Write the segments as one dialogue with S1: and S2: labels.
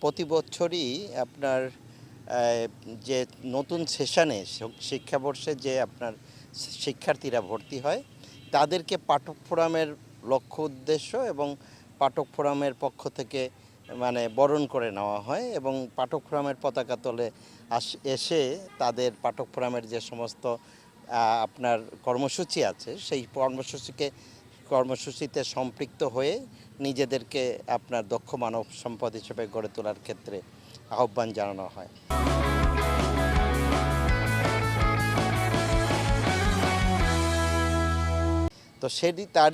S1: প্রতি বছরই আপনার যে নতুন সেশনে শিক্ষাবর্ষে যে আপনার শিক্ষার্থীরা ভর্তি হয় তাদেরকে পাঠক ফোরামের লক্ষ্য উদ্দেশ্য এবং পাঠক ফোরামের পক্ষ থেকে মানে বরণ করে নেওয়া হয় এবং পাঠক ফোরামের পতাকা তলে এসে তাদের পাঠক ফোরামের যে সমস্ত আপনার কর্মসূচি আছে সেই কর্মসূচিতে সম্পৃক্ত হয়ে নিজেদেরকে আপনার দক্ষ মানব সম্পদ হিসেবে গড়ে তোলার ক্ষেত্রে আহ্বান জানানো হয়। তো তার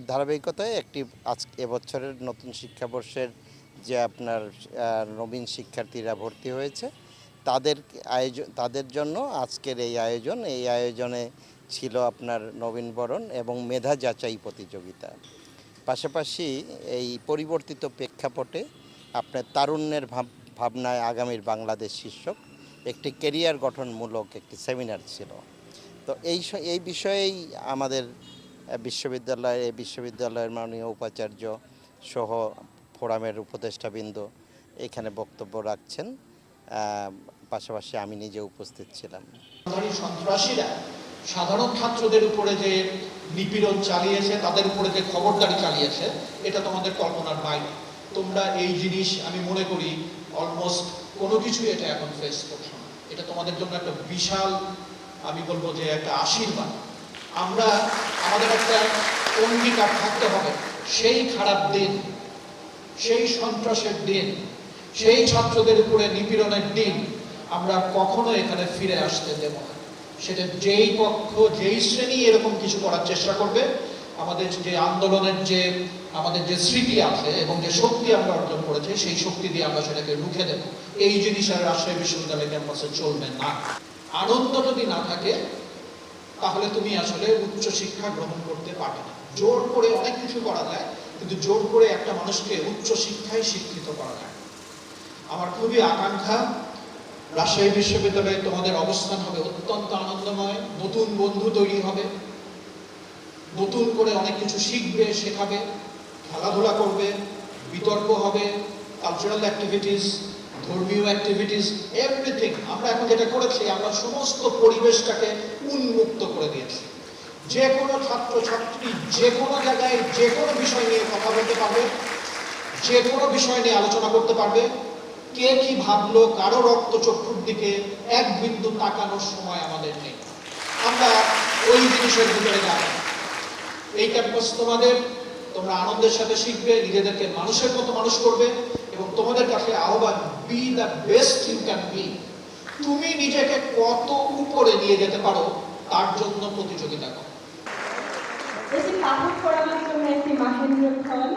S1: ধারাবাহিকতায় একটি এবছরের নতুন শিক্ষাবর্ষের যে আপনার নবীন শিক্ষার্থীরা ভর্তি হয়েছে তাদের জন্য আজকের এই আয়োজনে ছিল আপনার নবীনবরণ এবং মেধা যাচাই প্রতিযোগিতা। পাশাপাশি এই পরিবর্তিত প্রেক্ষাপটে আপনার তারুণ্যের ভাবনায় আগামীর বাংলাদেশ শীর্ষক একটি ক্যারিয়ার গঠনমূলক একটি সেমিনার ছিল। তো এই বিষয়েই আমাদের বিশ্ববিদ্যালয়ের মাননীয় উপাচার্য সহ ফোরামের উপদেষ্টাবৃন্দ এখানে বক্তব্য রাখছেন। পাশাপাশি আমি নিজে উপস্থিত ছিলাম।
S2: সন্ত্রাসীরা সাধারণ ছাত্রদের উপরে যে নিপীড়ন চালিয়েছে, তাদের উপরে যে খবরদারি চালিয়েছে, এটা তোমাদের কল্পনার বাইরে। তোমরা এই জিনিস আমি মনে করি অলমোস্ট কোনো কিছুই এটা এখন ফেস করছো না। এটা তোমাদের জন্য একটা বিশাল, আমি বলবো যে একটা আশীর্বাদ। আমরা আমাদের একটা অঙ্গীকার থাকতে হবে, সেই খারাপ দিন, সেই সন্ত্রাসের দিন, সেই ছাত্রদের উপরে নিপীড়নের দিন আমরা কখনো এখানে ফিরে আসতে দেব না। সেটা যেই পক্ষ, যেই শ্রেণী এরকম কিছু করার চেষ্টা করবে, আমাদের যে আন্দোলনের যে আমাদের যে স্মৃতি আছে এবং যে শক্তি আমরা অর্জন করেছি, সেই শক্তি দিয়ে আমরা সেটাকে রুখে দেব। এই জিনিস আর রাজশাহী বিশ্ববিদ্যালয় ক্যাম্পাসে চলবে না। আনন্দ যদি না থাকে তাহলে তুমি আসলে উচ্চ শিক্ষা গ্রহণ করতে পারবে না। জোর করে অনেক কিছু করা যায়, কিন্তু জোর করে একটা মানুষকে উচ্চ শিক্ষায় শিক্ষিত করা যায়। আমার খুবই আকাঙ্ক্ষা রাজশাহী বিশ্ববিদ্যালয়ে তোমাদের অবস্থান হবে অত্যন্ত আনন্দময়। নতুন বন্ধু তৈরি হবে, নতুন করে অনেক কিছু শিখবে, শেখাবে, খেলাধুলা করবে, বিতর্ক হবে, কালচারাল অ্যাক্টিভিটিস, ধর্মীয় অ্যাক্টিভিটিস, এভরিথিং। আমরা এখন যেটা করেছি, আমরা সমস্ত পরিবেশটাকে উন্মুক্ত করে দিয়েছি। যে কোনো ছাত্র ছাত্রী যে কোনো জায়গায় যে কোনো বিষয় নিয়ে কথা বলতে পারবে, যে কোনো বিষয় নিয়ে আলোচনা করতে পারবে। কে কি ভাবলো, কারো রক্ত চক্ষুর দিকে এক বিন্দু তাকানোর সময় আমাদের নেই। আমরা ওই জিনিসের ভিতরে যাব। এই ক্যাম্পাস তোমাদের, তোমরা আনন্দের সাথে শিখবে, নিজেদেরকে মানুষের মতো মানুষ করবে এবং তোমাদের কাছে আহ্বান, be the best you can be. তুমি নিজেকে কত উপরে নিয়ে যেতে পারো তার জন্য প্রতিযোগিতা করো।
S3: এটি পাঠক ফোরামের জন্য একটি মাহেন্দ্রক্ষণ।